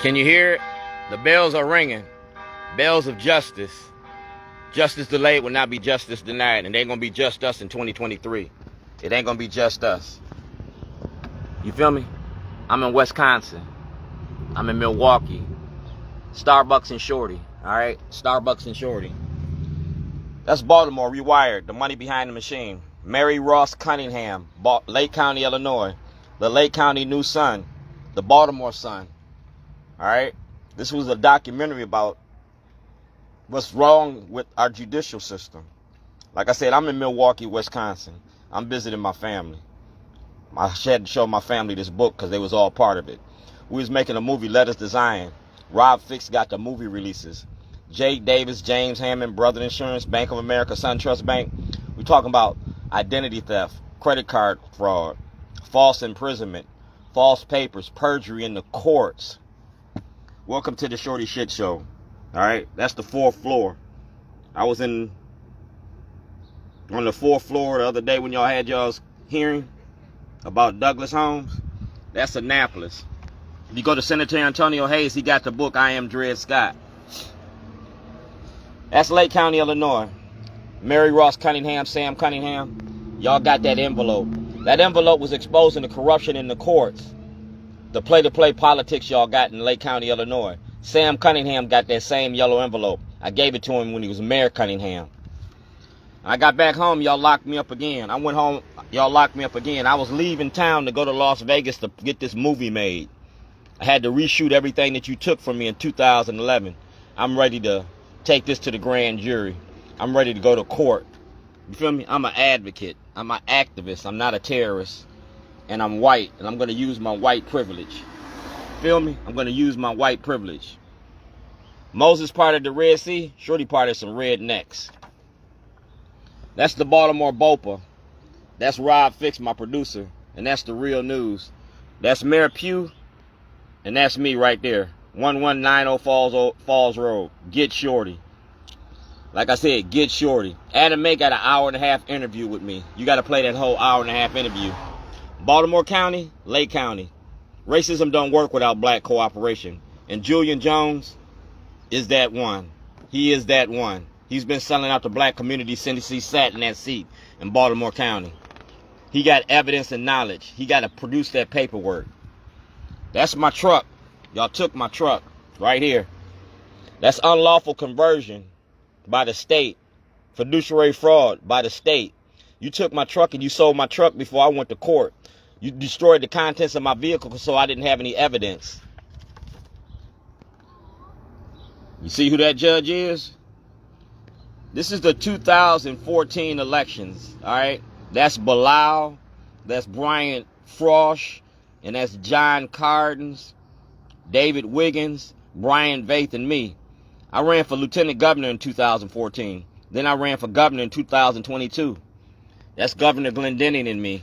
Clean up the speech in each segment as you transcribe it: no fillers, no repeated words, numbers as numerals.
Can you hear it? The bells are ringing. Bells of justice. Justice delayed will not be justice denied. And it ain't going to be just us in 2023. It ain't going to be just us. You feel me? I'm in Wisconsin. I'm in Milwaukee. Starbucks and Shorty. Alright? Starbucks and Shorty. That's Baltimore rewired. The money behind the machine. Mary Ross Cunningham. Lake County, Illinois. The Lake County New Sun. The Baltimore Sun. Alright? This was a documentary about what's wrong with our judicial system. Like I said, I'm in Milwaukee, Wisconsin. I'm visiting my family. I had to show my family this book because they was all part of it. We was making a movie, Letters to Zion. Rob Fix got the movie releases. Jake Davis, James Hammond, Brother Insurance, Bank of America, SunTrust Bank. We talking about identity theft, credit card fraud, false imprisonment, false papers, perjury in the courts. Welcome to the Shorty Shit Show. Alright, that's the 4th floor. I was on the 4th floor the other day when y'all had y'all's hearing about Douglas Holmes. That's Annapolis. If you go to Senator Antonio Hayes, he got the book, I Am Dred Scott. That's Lake County, Illinois. Mary Ross Cunningham, Sam Cunningham. Y'all got that envelope. That envelope was exposing the corruption in the courts. The play-to-play politics y'all got in Lake County, Illinois. Sam Cunningham got that same yellow envelope. I gave it to him when he was Mayor Cunningham. I got back home, y'all locked me up again. I went home, y'all locked me up again. I was leaving town to go to Las Vegas to get this movie made. I had to reshoot everything that you took from me in 2011. I'm ready to take this to the grand jury. I'm ready to go to court. You feel me? I'm an advocate. I'm an activist. I'm not a terrorist. And I'm white. And I'm going to use my white privilege. Feel me? I'm going to use my white privilege. Moses part of the Red Sea. Shorty part of some rednecks. That's the Baltimore Bopa. That's Rob Fix, my producer. And that's the real news. That's Mayor Pugh. And that's me right there. 1190 Falls Road. Get Shorty. Like I said, get Shorty. Adam May got an 1.5-hour interview with me. You got to play that whole 1.5-hour interview. Baltimore County, Lake County. Racism don't work without black cooperation. And Julian Jones is that one. He is that one. He's been selling out the black community since he sat in that seat in Baltimore County. He got evidence and knowledge. He got to produce that paperwork. That's my truck. Y'all took my truck right here. That's unlawful conversion by the state. Fiduciary fraud by the state. You took my truck and you sold my truck before I went to court. You destroyed the contents of my vehicle so I didn't have any evidence. You see who that judge is? This is the 2014 elections, all right? That's Bilal, that's Brian Frosh, and that's John Cardins, David Wiggins, Brian Vaith, and me. I ran for lieutenant governor in 2014. Then I ran for governor in 2022. That's Governor Glendenning and me.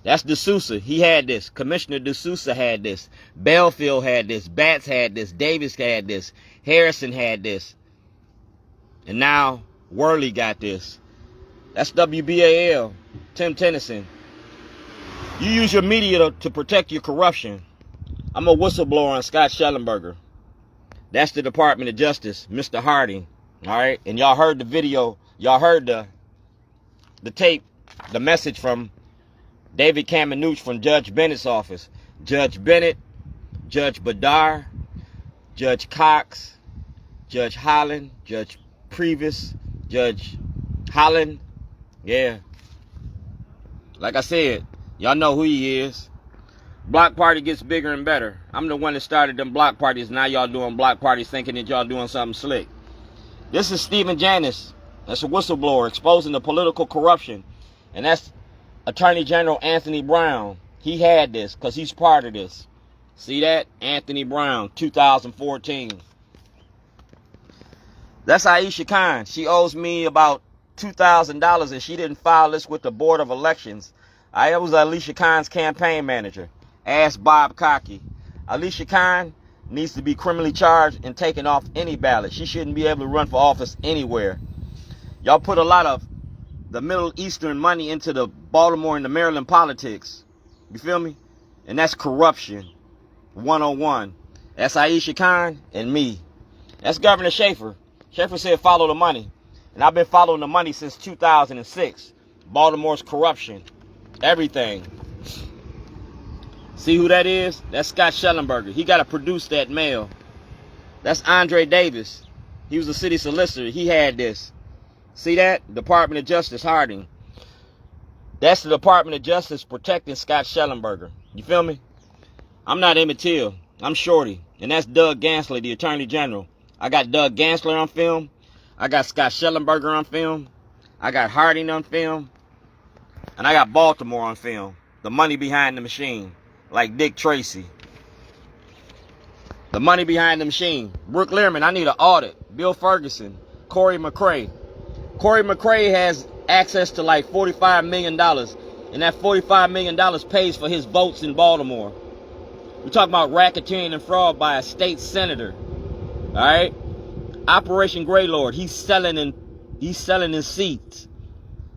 That's D'Souza. He had this. Commissioner D'Souza had this. Belfield had this. Batts had this. Davis had this. Harrison had this. And now Worley got this. That's WBAL. Tim Tennyson. You use your media to protect your corruption. I'm a whistleblower on Scott Shellenberger. That's the Department of Justice, Mr. Hardin. All right? And y'all heard the video. Y'all heard the tape, the message from David Kamenetz from Judge Bennett's office. Judge Bennett, Judge Badar, Judge Cox, Judge Holland, Judge Previs, Judge Holland. Yeah. Like I said, y'all know who he is. Block party gets bigger and better. I'm the one that started them block parties. Now y'all doing block parties thinking that y'all doing something slick. This is Stephen Janis. That's a whistleblower exposing the political corruption. And that's Attorney General Anthony Brown. He had this because he's part of this. See that? Anthony Brown, 2014. That's Aisha Khan. She owes me about $2,000 and she didn't file this with the Board of Elections. I was Alicia Khan's campaign manager. Ask Bob Cocky. Alicia Khan needs to be criminally charged and taken off any ballot. She shouldn't be able to run for office anywhere. Y'all put a lot of the Middle Eastern money into the Baltimore and the Maryland politics. You feel me? And that's corruption. 101. That's Aisha Khan and me. That's Governor Schaefer. Schaefer said follow the money. And I've been following the money since 2006. Baltimore's corruption. Everything. See who that is? That's Scott Shellenberger. He got to produce that mail. That's Andre Davis. He was a city solicitor. He had this. See that? Department of Justice, Hardin. That's the Department of Justice protecting Scott Shellenberger. You feel me? I'm not Emmett Till. I'm Shorty. And that's Doug Gansler, the Attorney General. I got Doug Gansler on film. I got Scott Shellenberger on film. I got Hardin on film. And I got Baltimore on film. The money behind the machine. Like Dick Tracy. The money behind the machine. Brooke Learman, I need an audit. Bill Ferguson. Corey McRae. Corey McRae has access to like $45 million. And that $45 million pays for his votes in Baltimore. We're talking about racketeering and fraud by a state senator. Alright? Operation Greylord. He's selling his seats.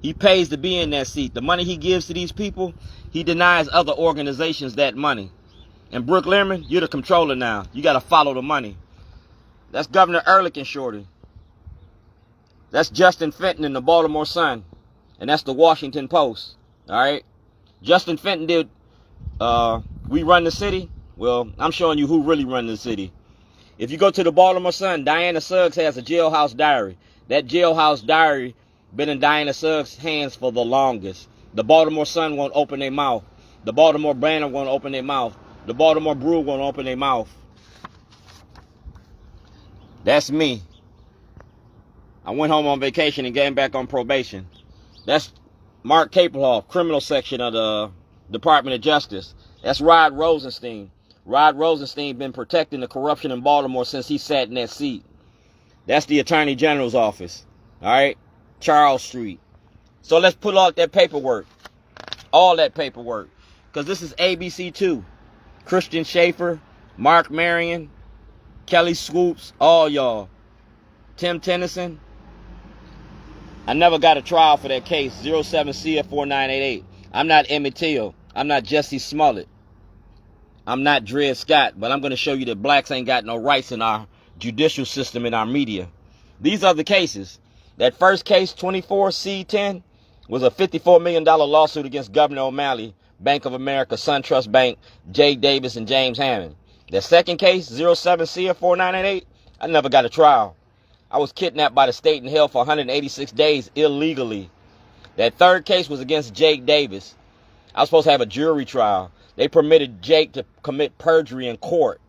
He pays to be in that seat. The money he gives to these people, he denies other organizations that money. And Brooke Learman, you're the controller now. You got to follow the money. That's Governor Erek and Shorty. That's Justin Fenton in the Baltimore Sun. And that's the Washington Post. All right? Justin Fenton did, we run the city. Well, I'm showing you who really runs the city. If you go to the Baltimore Sun, Diana Suggs has a Jailhouse Diary. That Jailhouse Diary been in Diana Suggs' hands for the longest. The Baltimore Sun won't open their mouth. The Baltimore Banner won't open their mouth. The Baltimore Brew won't open their mouth. That's me. I went home on vacation and came back on probation. That's Mark Capelhoff, criminal section of the Department of Justice. That's Rod Rosenstein. Rod Rosenstein been protecting the corruption in Baltimore since he sat in that seat. That's the Attorney General's office. All right? Charles Street. So let's pull out that paperwork. All that paperwork. Because this is ABC 2. Christian Schaefer, Mark Marion, Kelly Swoops, all y'all. Tim Tennyson. I never got a trial for that case. 07CF4988. I'm not Emmett Till. I'm not Jesse Smollett. I'm not Dred Scott. But I'm going to show you that blacks ain't got no rights in our judicial system, in our media. These are the cases. That first case, 24C10, was a $54 million lawsuit against Gov.O'Malley, Bank of America, SunTrust Bank, Jay Davis, and James Hammond. The second case, 07CF4988, I never got a trial. I was kidnapped by the state and held for 186 days illegally. That third case was against Jake Davis. I was supposed to have a jury trial. They permitted Jake to commit perjury in court.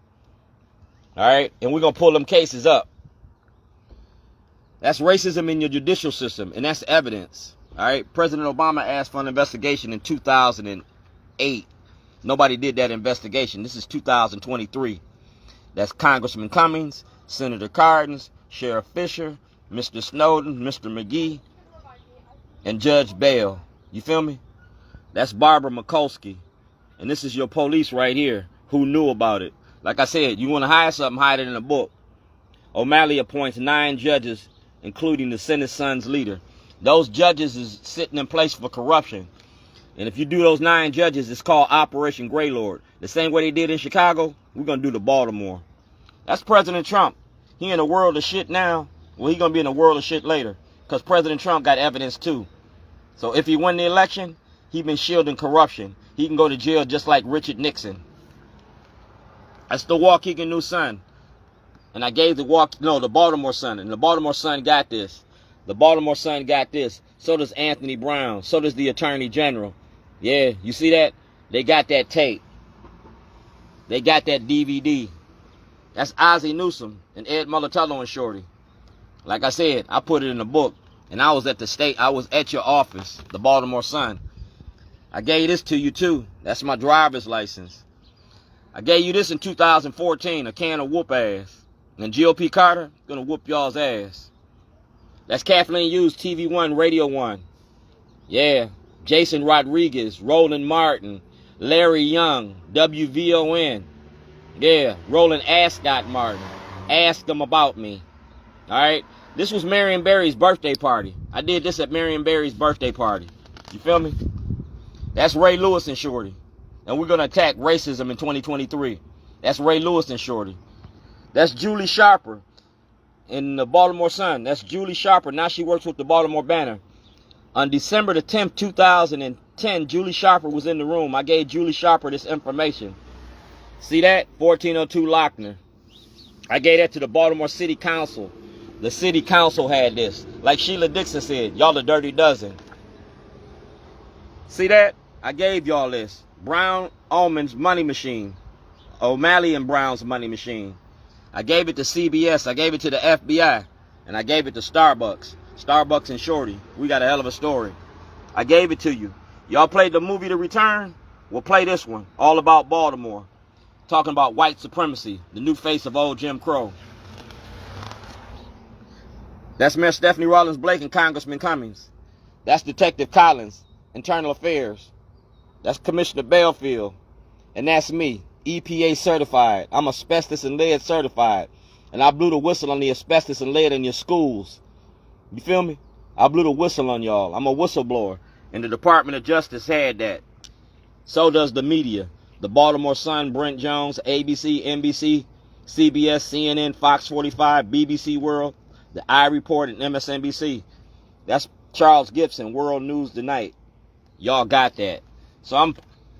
All right? And we're going to pull them cases up. That's racism in your judicial system, and that's evidence. All right? President Obama asked for an investigation in 2008. Nobody did that investigation. This is 2023. That's Congressman Cummings, Senator Cardin, Sheriff Fisher, Mr. Snowden, Mr. McGee, and Judge Bell. You feel me? That's Barbara Mikulski. And this is your police right here who knew about it. Like I said, you want to hide something, hide it in a book. O'Malley appoints 9 judges, including the Senate Son's leader. Those judges is sitting in place for corruption. And if you do those 9 judges, it's called Operation Greylord. The same way they did in Chicago, we're going to do to Baltimore. That's President Trump. He in a world of shit now. Well, he going to be in a world of shit later. Because President Trump got evidence too. So if he won the election, he been shielding corruption. He can go to jail just like Richard Nixon. That's the Waukegan New Sun. And I gave the Baltimore Sun. And the Baltimore Sun got this. The Baltimore Sun got this. So does Anthony Brown. So does the Attorney General. Yeah, you see that? They got that tape. They got that DVD. That's Ozzie Newsome and Ed Mulatello and Shorty. Like I said, I put it in a book. And I was at your office, the Baltimore Sun. I gave this to you too. That's my driver's license. I gave you this in 2014, a can of whoop ass. And GOP Carter, gonna whoop y'all's ass. That's Kathleen Hughes, TV One, Radio One. Yeah. Jason Rodriguez, Roland Martin, Larry Young, WVON. Yeah. Roland Ascot Martin. Ask them about me. Alright? This was Marion Barry's birthday party. I did this at Marion Barry's birthday party. You feel me? That's Ray Lewis and Shorty. And we're going to attack racism in 2023. That's Ray Lewis and Shorty. That's Julie Sharper in the Baltimore Sun. That's Julie Sharper. Now she works with the Baltimore Banner. On December the 10th, 2010, Julie Sharper was in the room. I gave Julie Sharper this information. See that? 1402 Lochner. I gave that to the Baltimore City Council. The City Council had this. Like Sheila Dixon said, y'all a dirty dozen. See that? I gave y'all this. Brown Ullman's money machine. O'Malley and Brown's money machine. I gave it to CBS. I gave it to the FBI. And I gave it to Starbucks. Starbucks and Shorty. We got a hell of a story. I gave it to you. Y'all played the movie The Return? We'll play this one. All about Baltimore. Talking about white supremacy. The new face of old Jim Crow. That's Mayor Stephanie Rawlins Blake and Congressman Cummings. That's Detective Collins, Internal Affairs. That's Commissioner Belfield. And that's me, EPA certified. I'm asbestos and lead certified. And I blew the whistle on the asbestos and lead in your schools. You feel me? I blew the whistle on y'all. I'm a whistleblower. And the Department of Justice had that. So does the media. The Baltimore Sun, Brent Jones, ABC, NBC, CBS, CNN, Fox 45, BBC World, the iReport, and MSNBC. That's Charles Gibson, World News Tonight. Y'all got that. So I'm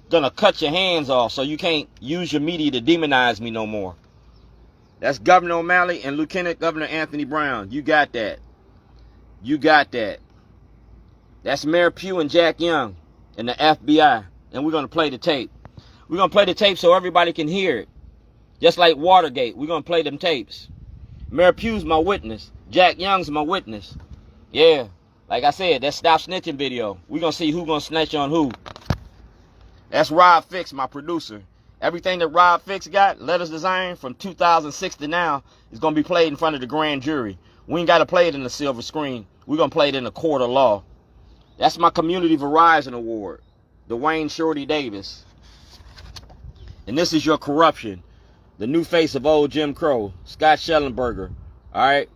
gonna cut your hands off so you can't use your media to demonize me no more. That's Governor O'Malley and Lieutenant Governor Anthony Brown. You got that. You got that. That's Mayor Pugh and Jack Young and the FBI. And we're gonna play the tape. We're gonna play the tape so everybody can hear it. Just like Watergate, we're gonna play them tapes. Mayor Pugh's my witness. Jack Young's my witness. Yeah. Like I said, that Stop Snitching video. We're going to see who's going to snitch on who. That's Rob Fix, my producer. Everything that Rob Fix got, letters design from 2006 to now, is going to be played in front of the grand jury. We ain't got to play it in the silver screen. We're going to play it in the court of law. That's my Community Verizon Award. Dwayne Shorty Davis. And this is your corruption. The new face of old Jim Crow. Scott Shellenberger. All right?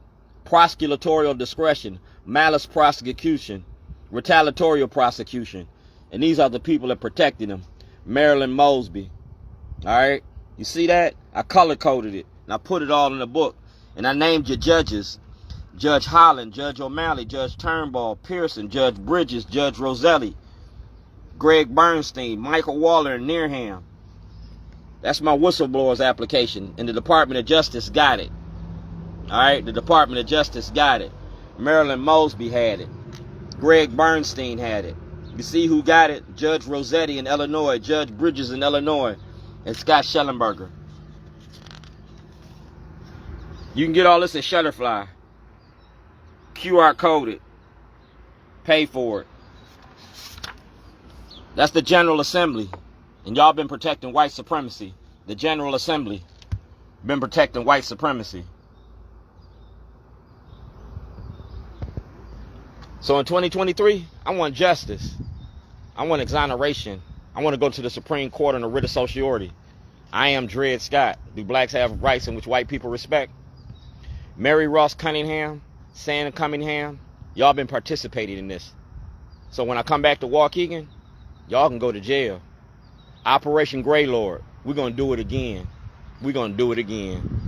Prosecutorial discretion. Malice prosecution. Retaliatorial prosecution. And these are the people that protected him. Marilyn Mosby. All right? You see that? I color-coded it. And I put it all in the book. And I named your judges. Judge Holland, Judge O'Malley, Judge Turnbull, Pearson, Judge Bridges, Judge Roselli, Greg Bernstein, Michael Waller, and Nearham. That's my whistleblower's application. And the Department of Justice got it. All right? The Department of Justice got it. Marilyn Mosby had it. Greg Bernstein had it. You see who got it? Judge Rossetti in Illinois, Judge Bridges in Illinois, and Scott Shellenberger. You can get all this at Shutterfly. QR coded. Pay for it. That's the General Assembly. And y'all been protecting white supremacy. The General Assembly been protecting white supremacy. So in 2023, I want justice. I want exoneration. I want to go to the Supreme Court on a writ of certiorari. I am Dred Scott. Do blacks have rights in which white people respect? Mary Ross Cunningham, Sam Cunningham, y'all been participating in this. So when I come back to Waukegan, y'all can go to jail. Operation Greylord, we're going to do it again. We're going to do it again.